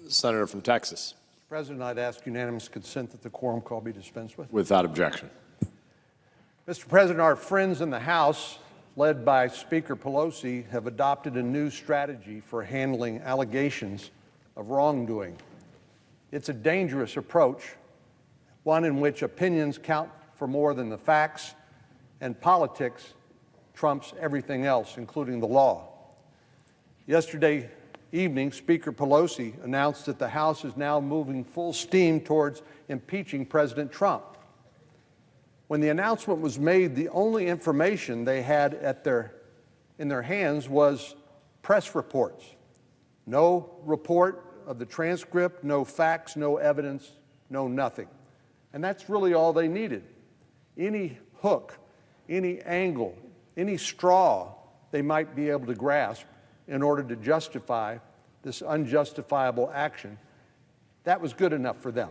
Senator from Texas. Mr. President, I'd ask unanimous consent that the quorum call be dispensed with. Without objection. Mr. President, our friends in the House, led by Speaker Pelosi, have adopted a new strategy for handling allegations of wrongdoing. It's a dangerous approach, one in which opinions count for more than the facts and politics trumps everything else, including the law. Yesterday evening, Speaker Pelosi announced that the House is now moving full steam towards impeaching President Trump. When the announcement was made, the only information they had in their hands was press reports. No report of the transcript, no facts, no evidence, no nothing. And that's really all they needed. Any hook, any angle, any straw they might be able to grasp in order to justify this unjustifiable action, that was good enough for them.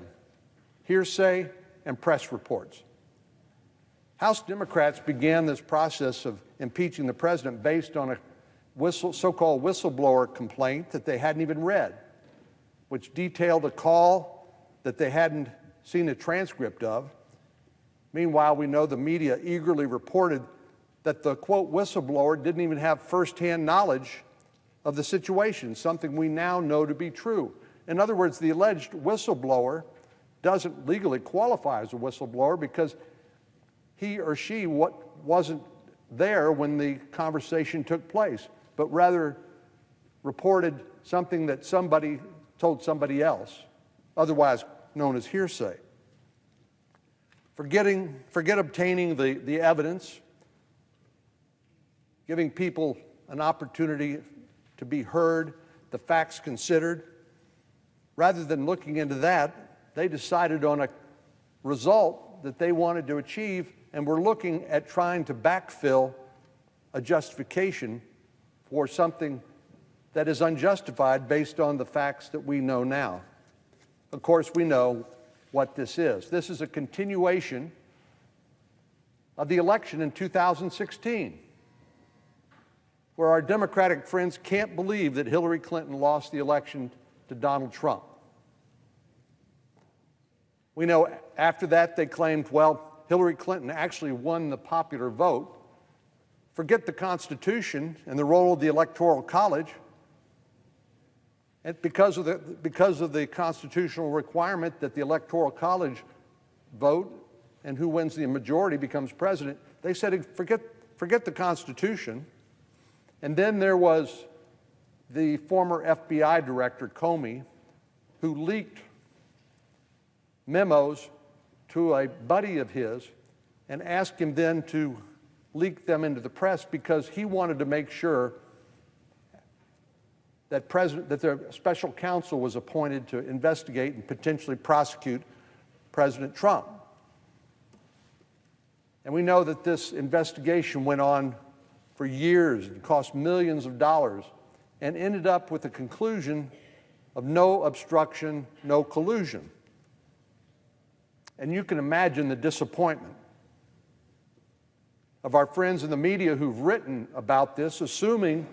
Hearsay and press reports. House Democrats began this process of impeaching the president based on a so-called whistleblower complaint that they hadn't even read, which detailed a call that they hadn't seen a transcript of. Meanwhile, we know the media eagerly reported that the, quote, whistleblower didn't even have firsthand knowledge of the situation, something we now know to be true. In other words, the alleged whistleblower doesn't legally qualify as a whistleblower because he or she wasn't there when the conversation took place, but rather reported something that somebody told somebody else, otherwise known as hearsay. Forget obtaining the evidence, giving people an opportunity to be heard, the facts considered. Rather than looking into that, they decided on a result that they wanted to achieve, and were looking at trying to backfill a justification for something that is unjustified based on the facts that we know now. Of course, we know what this is. This is a continuation of the election in 2016, where our Democratic friends can't believe that Hillary Clinton lost the election to Donald Trump. We know after that they claimed, well, Hillary Clinton actually won the popular vote. Forget the Constitution and the role of the Electoral College. And because of the constitutional requirement that the Electoral College vote and who wins the majority becomes president, they said forget the Constitution. And then there was the former FBI director, Comey, who leaked memos to a buddy of his and asked him then to leak them into the press because he wanted to make sure that the special counsel was appointed to investigate and potentially prosecute President Trump. And we know that this investigation went on for years and cost millions of dollars and ended up with the conclusion of no obstruction, no collusion. And you can imagine the disappointment of our friends in the media who've written about this, assuming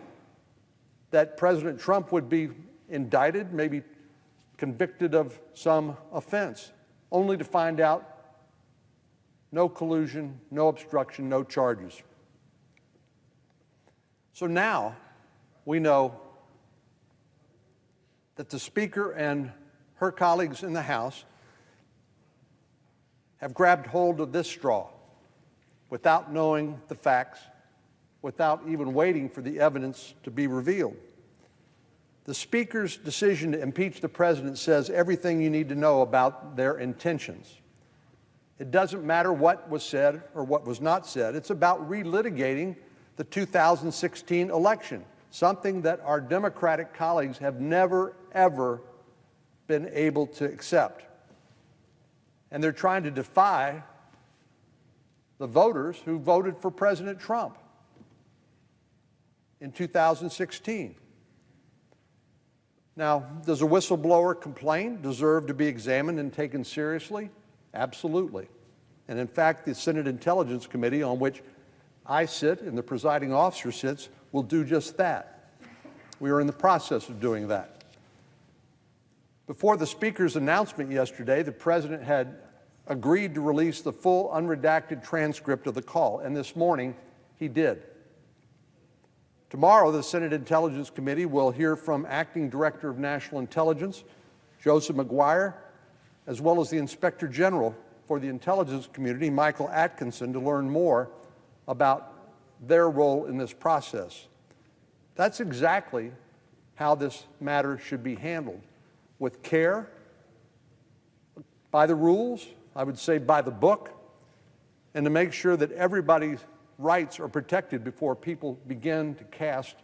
that President Trump would be indicted, maybe convicted of some offense, only to find out no collusion, no obstruction, no charges. So now we know that the Speaker and her colleagues in the House have grabbed hold of this straw without knowing the facts, without even waiting for the evidence to be revealed. The Speaker's decision to impeach the president says everything you need to know about their intentions. It doesn't matter what was said or what was not said. It's about relitigating the 2016 election, something that our Democratic colleagues have never, ever been able to accept. And they're trying to defy the voters who voted for President Trump in 2016. Now, does a whistleblower complaint deserve to be examined and taken seriously? Absolutely. And in fact, the Senate Intelligence Committee, on which I sit and the presiding officer sits, will do just that. We are in the process of doing that. Before the Speaker's announcement yesterday, the President had agreed to release the full unredacted transcript of the call, and this morning he did. Tomorrow, the Senate Intelligence Committee will hear from Acting Director of National Intelligence, Joseph McGuire, as well as the Inspector General for the intelligence community, Michael Atkinson, to learn more about their role in this process. That's exactly how this matter should be handled, with care, by the rules, I would say by the book, and to make sure that everybody's rights are protected before people begin to cast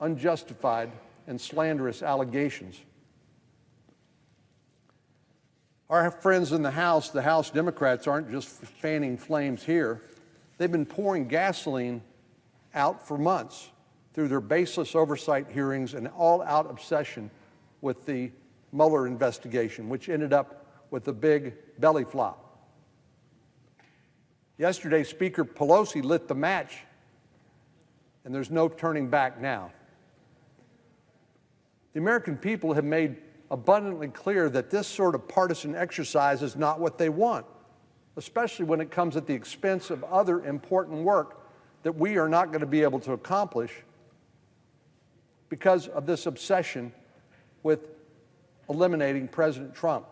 unjustified and slanderous allegations. Our friends in the House Democrats, aren't just fanning flames here. They've been pouring gasoline out for months through their baseless oversight hearings and all-out obsession with the Mueller investigation, which ended up with a big belly flop. Yesterday, Speaker Pelosi lit the match, and there's no turning back now. The American people have made abundantly clear that this sort of partisan exercise is not what they want, especially when it comes at the expense of other important work that we are not going to be able to accomplish because of this obsession with eliminating President Trump.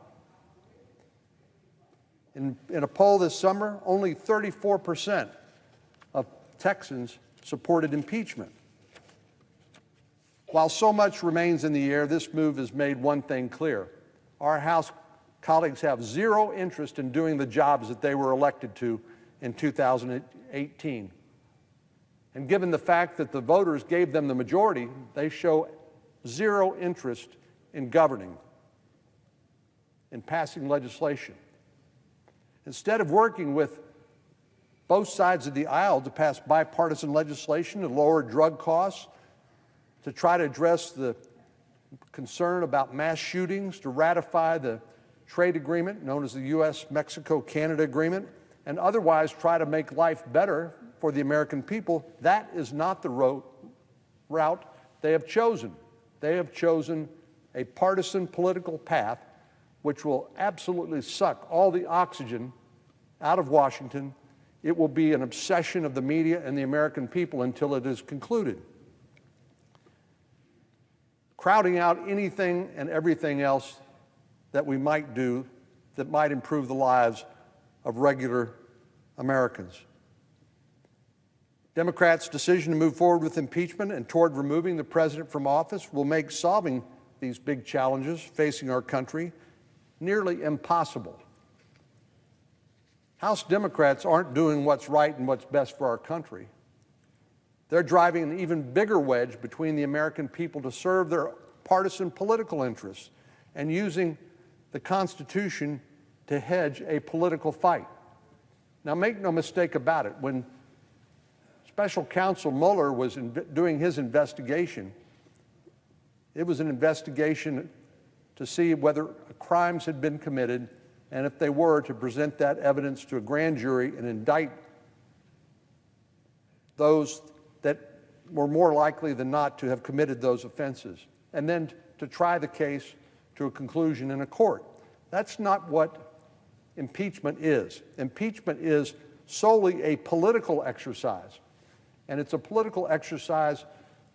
In a poll this summer, only 34% of Texans supported impeachment. While so much remains in the air, this move has made one thing clear. Our House colleagues have zero interest in doing the jobs that they were elected to in 2018. And given the fact that the voters gave them the majority, they show zero interest in governing, in passing legislation. Instead of working with both sides of the aisle to pass bipartisan legislation to lower drug costs, to try to address the concern about mass shootings, to ratify the trade agreement known as the U.S.-Mexico-Canada Agreement, and otherwise try to make life better for the American people, that is not the route they have chosen. They have chosen a partisan political path which will absolutely suck all the oxygen out of Washington. It will be an obsession of the media and the American people until it is concluded, crowding out anything and everything else that we might do that might improve the lives of regular Americans. Democrats' decision to move forward with impeachment and toward removing the president from office will make solving these big challenges facing our country nearly impossible. House Democrats aren't doing what's right and what's best for our country. They're driving an even bigger wedge between the American people to serve their partisan political interests and using the Constitution to hedge a political fight. Now, make no mistake about it, when Special Counsel Mueller was doing his investigation, it was an investigation to see whether crimes had been committed, and if they were, to present that evidence to a grand jury and indict those that were more likely than not to have committed those offenses, and then to try the case to a conclusion in a court. That's not what impeachment is. Impeachment is solely a political exercise, and it's a political exercise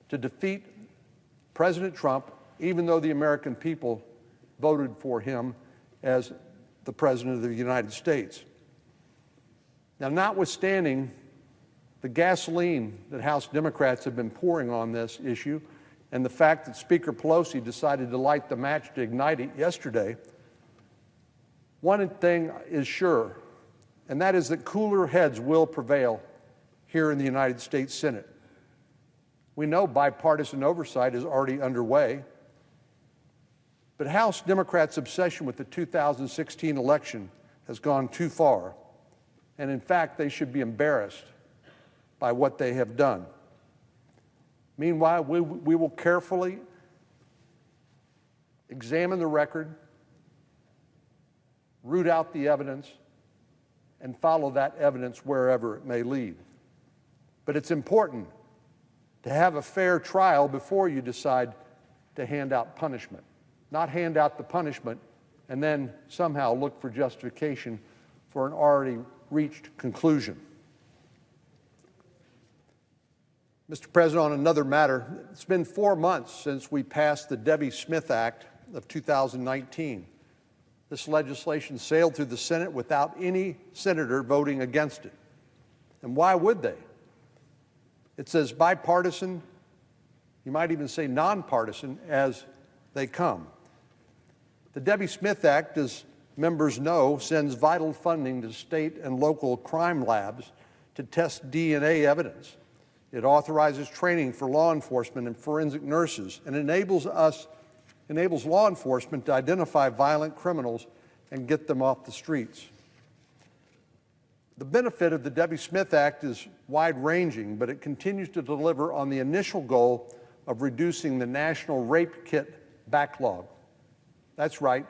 to defeat President Trump, even though the American people voted for him as the President of the United States. Now, notwithstanding the gasoline that House Democrats have been pouring on this issue and the fact that Speaker Pelosi decided to light the match to ignite it yesterday, one thing is sure, and that is that cooler heads will prevail here in the United States Senate. We know bipartisan oversight is already underway, but House Democrats' obsession with the 2016 election has gone too far, and in fact, they should be embarrassed by what they have done. Meanwhile, we will carefully examine the record, root out the evidence, and follow that evidence wherever it may lead. But it's important to have a fair trial before you decide to hand out punishment. not hand out the punishment and then somehow look for justification for an already reached conclusion. Mr. President, on another matter, it's been 4 months since we passed the Debbie Smith Act of 2019. This legislation sailed through the Senate without any senator voting against it. And why would they? It's as bipartisan, you might even say nonpartisan, as they come. The Debbie Smith Act, as members know, sends vital funding to state and local crime labs to test DNA evidence. It authorizes training for law enforcement and forensic nurses and enables law enforcement to identify violent criminals and get them off the streets. The benefit of the Debbie Smith Act is wide-ranging, but it continues to deliver on the initial goal of reducing the national rape kit backlog. That's right.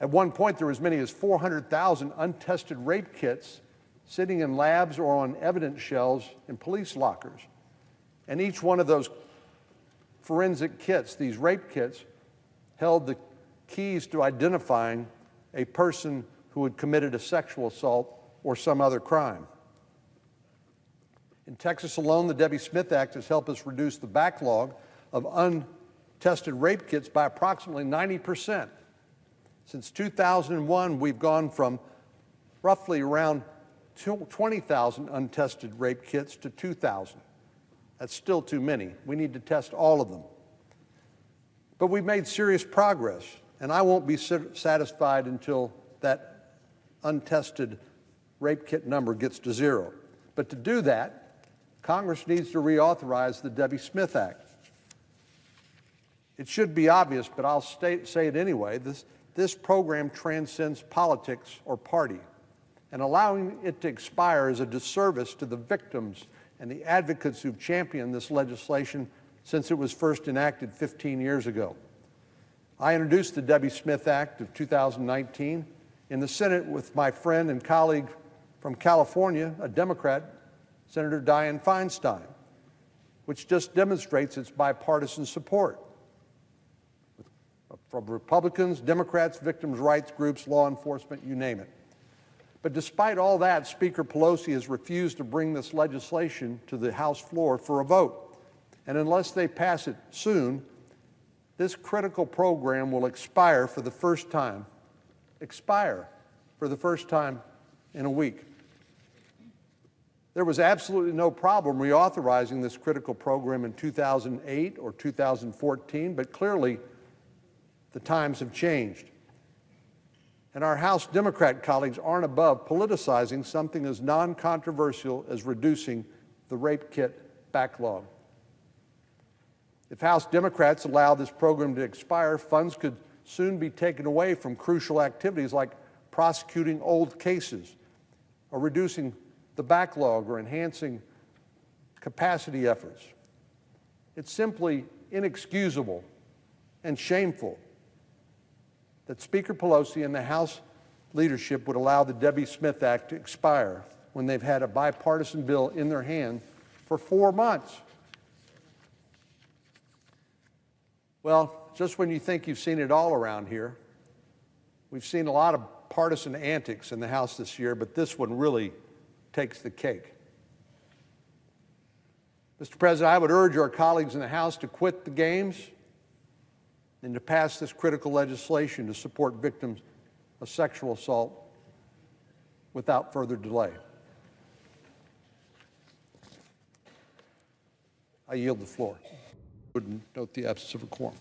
At one point, there were as many as 400,000 untested rape kits sitting in labs or on evidence shelves in police lockers. And each one of those forensic kits, these rape kits, held the keys to identifying a person who had committed a sexual assault or some other crime. In Texas alone, the Debbie Smith Act has helped us reduce the backlog of untested rape kits by approximately 90%. Since 2001, we've gone from roughly around 20,000 untested rape kits to 2,000. That's still too many. We need to test all of them. But we've made serious progress, and I won't be satisfied until that untested rape kit number gets to zero. But to do that, Congress needs to reauthorize the Debbie Smith Act. It should be obvious, but I'll say it anyway. This program transcends politics or party, and allowing it to expire is a disservice to the victims and the advocates who've championed this legislation since it was first enacted 15 years ago. I introduced the Debbie Smith Act of 2019 in the Senate with my friend and colleague from California, a Democrat, Senator Dianne Feinstein, which just demonstrates its bipartisan support from Republicans, Democrats, victims' rights groups, law enforcement, you name it. But despite all that, Speaker Pelosi has refused to bring this legislation to the House floor for a vote. And unless they pass it soon, this critical program will expire for the first time in a week. There was absolutely no problem reauthorizing this critical program in 2008 or 2014, but clearly the times have changed. And our House Democrat colleagues aren't above politicizing something as non-controversial as reducing the rape kit backlog. If House Democrats allow this program to expire, funds could soon be taken away from crucial activities like prosecuting old cases or reducing the backlog or enhancing capacity efforts. It's simply inexcusable and shameful that Speaker Pelosi and the House leadership would allow the Debbie Smith Act to expire when they've had a bipartisan bill in their hand for 4 months. Well, just when you think you've seen it all around here, we've seen a lot of partisan antics in the House this year, but this one really takes the cake. Mr. President, I would urge our colleagues in the House to quit the games and to pass this critical legislation to support victims of sexual assault without further delay. I yield the floor. Would note the absence of a quorum.